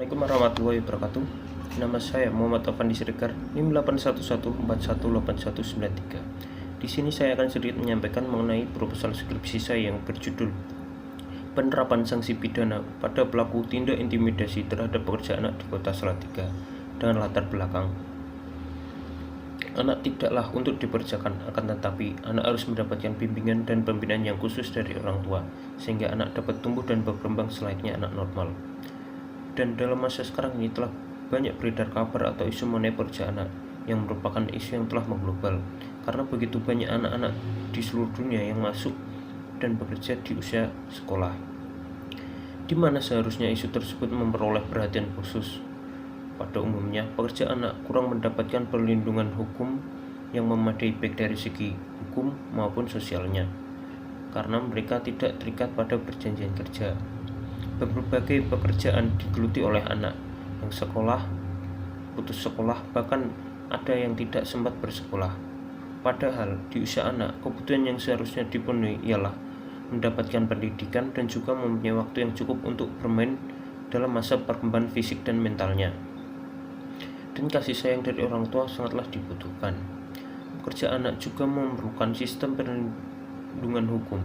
Assalamualaikum warahmatullahi wabarakatuh. Nama saya Muhammad Afandi Siregar, NIM 811418193. Di sini saya akan sedikit menyampaikan mengenai proposal skripsi saya yang berjudul Penerapan Sanksi Pidana pada Pelaku Tindak Intimidasi Terhadap Pekerja Anak di Kota Salatiga dengan latar belakang. Anak tidaklah untuk diperjakan, akan tetapi anak harus mendapatkan bimbingan dan pembinaan yang khusus dari orang tua, sehingga anak dapat tumbuh dan berkembang selayaknya anak normal. Dan dalam masa sekarang ini telah banyak beredar kabar atau isu mengenai pekerja anak yang merupakan isu yang telah mengglobal, karena begitu banyak anak-anak di seluruh dunia yang masuk dan bekerja di usia sekolah, di mana seharusnya isu tersebut memperoleh perhatian khusus. Pada umumnya, pekerja anak kurang mendapatkan perlindungan hukum yang memadai baik dari segi hukum maupun sosialnya, karena mereka tidak terikat pada perjanjian kerja. Berbagai pekerjaan digeluti oleh anak yang sekolah, putus sekolah, bahkan ada yang tidak sempat bersekolah. Padahal di usia anak, kebutuhan yang seharusnya dipenuhi ialah mendapatkan pendidikan dan juga mempunyai waktu yang cukup untuk bermain dalam masa perkembangan fisik dan mentalnya. Dan kasih sayang dari orang tua sangatlah dibutuhkan. Pekerja anak juga memerlukan sistem perlindungan hukum.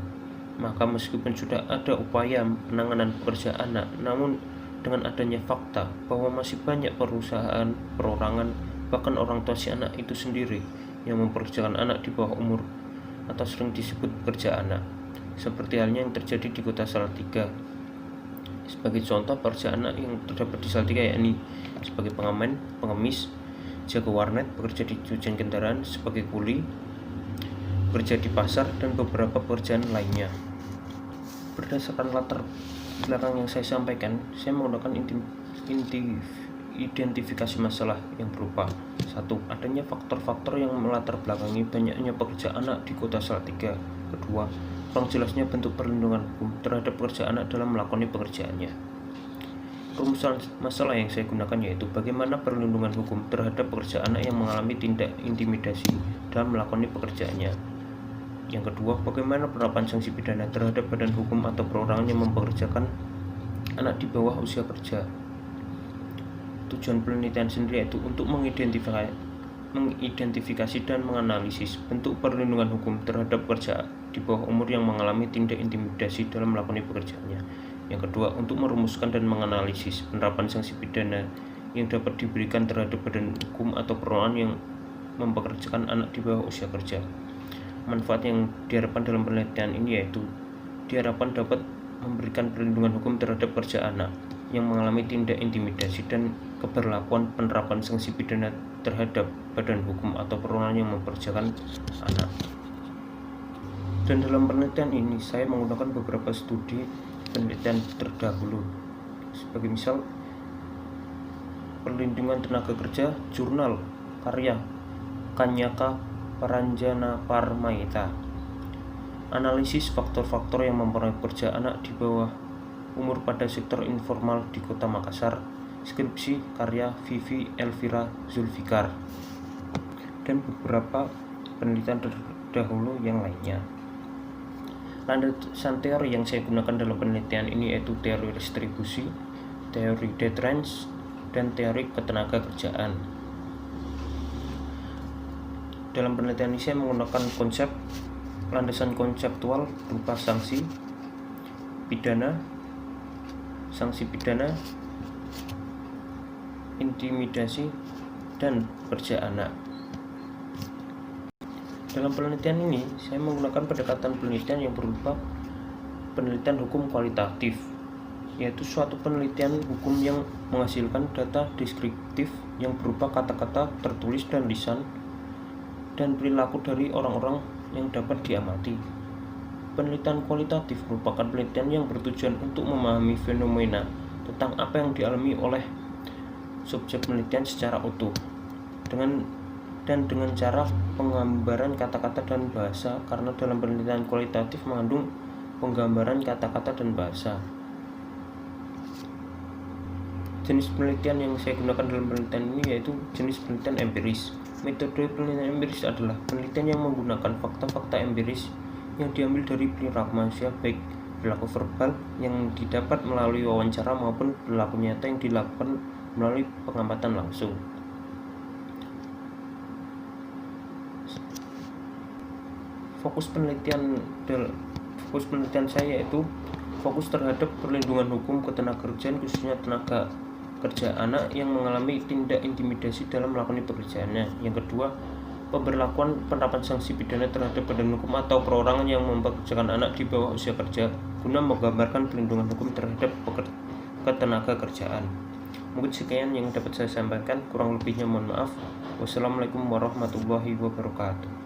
Maka meskipun sudah ada upaya penanganan pekerja anak, namun dengan adanya fakta bahwa masih banyak perusahaan, perorangan, bahkan orang tua si anak itu sendiri yang mempekerjakan anak di bawah umur atau sering disebut pekerja anak, seperti halnya yang terjadi di Kota Salatiga. Sebagai contoh, pekerja anak yang terdapat di Salatiga yakni sebagai pengamen, pengemis, jaga warnet, bekerja di cucian kendaraan, sebagai kuli, bekerja di pasar, dan beberapa pekerjaan lainnya. Berdasarkan latar belakang yang saya sampaikan, saya menggunakan identifikasi masalah yang berupa: 1. Adanya faktor-faktor yang melatar belakangi banyaknya pekerja anak di Kota Salatiga. 2. Kurang jelasnya bentuk perlindungan hukum terhadap pekerja anak dalam melakoni pekerjaannya. Rumusan masalah yang saya gunakan yaitu bagaimana perlindungan hukum terhadap pekerja anak yang mengalami tindak intimidasi dalam melakoni pekerjaannya. Yang kedua, bagaimana penerapan sanksi pidana terhadap badan hukum atau perorangan yang mempekerjakan anak di bawah usia kerja. Tujuan penelitian sendiri yaitu untuk mengidentifikasi dan menganalisis bentuk perlindungan hukum terhadap pekerja di bawah umur yang mengalami tindak intimidasi dalam melakoni pekerjaannya. Yang kedua, untuk merumuskan dan menganalisis penerapan sanksi pidana yang dapat diberikan terhadap badan hukum atau perorangan yang mempekerjakan anak di bawah usia kerja. Manfaat yang diharapkan dalam penelitian ini yaitu diharapkan dapat memberikan perlindungan hukum terhadap pekerja anak yang mengalami tindak intimidasi dan keberlakuan penerapan sanksi pidana terhadap badan hukum atau perorangan yang mempekerjakan anak. Dan dalam penelitian ini saya menggunakan beberapa studi penelitian terdahulu, sebagai misal perlindungan tenaga kerja, jurnal karya Kanyaka Paranjana Parmaita, analisis faktor-faktor yang mempengaruhi pekerja anak di bawah umur pada sektor informal di Kota Makassar, skripsi karya Vivi Elvira Zulfikar, dan beberapa penelitian terdahulu yang lainnya. Landasan teori yang saya gunakan dalam penelitian ini yaitu teori restribusi, teori deterrence, dan teori ketenaga kerjaan. Dalam penelitian ini saya menggunakan landasan konseptual berupa sanksi pidana, intimidasi, dan pekerja anak. Dalam penelitian ini saya menggunakan pendekatan penelitian yang berupa penelitian hukum kualitatif, yaitu suatu penelitian hukum yang menghasilkan data deskriptif yang berupa kata-kata tertulis dan lisan dan perilaku dari orang-orang yang dapat diamati. Penelitian kualitatif merupakan penelitian yang bertujuan untuk memahami fenomena tentang apa yang dialami oleh subjek penelitian secara utuh, dengan cara penggambaran kata-kata dan bahasa, karena dalam penelitian kualitatif mengandung penggambaran kata-kata dan bahasa. Jenis penelitian yang saya gunakan dalam penelitian ini yaitu jenis penelitian empiris. Metode penelitian empiris adalah penelitian yang menggunakan fakta-fakta empiris yang diambil dari perilaku manusia, baik perilaku verbal yang didapat melalui wawancara maupun perilaku nyata yang dilakukan melalui pengamatan langsung. Fokus penelitian saya yaitu fokus terhadap perlindungan hukum ketenagakerjaan, khususnya tenaga kerja anak yang mengalami tindak intimidasi dalam melakukan pekerjaannya. Yang kedua, pemberlakuan penerapan sanksi pidana terhadap badan hukum atau perorangan yang mempekerjakan anak di bawah usia kerja guna menggambarkan perlindungan hukum terhadap ketenaga kerjaan. Mungkin sekian yang dapat saya sampaikan, kurang lebihnya mohon maaf. Wassalamualaikum warahmatullahi wabarakatuh.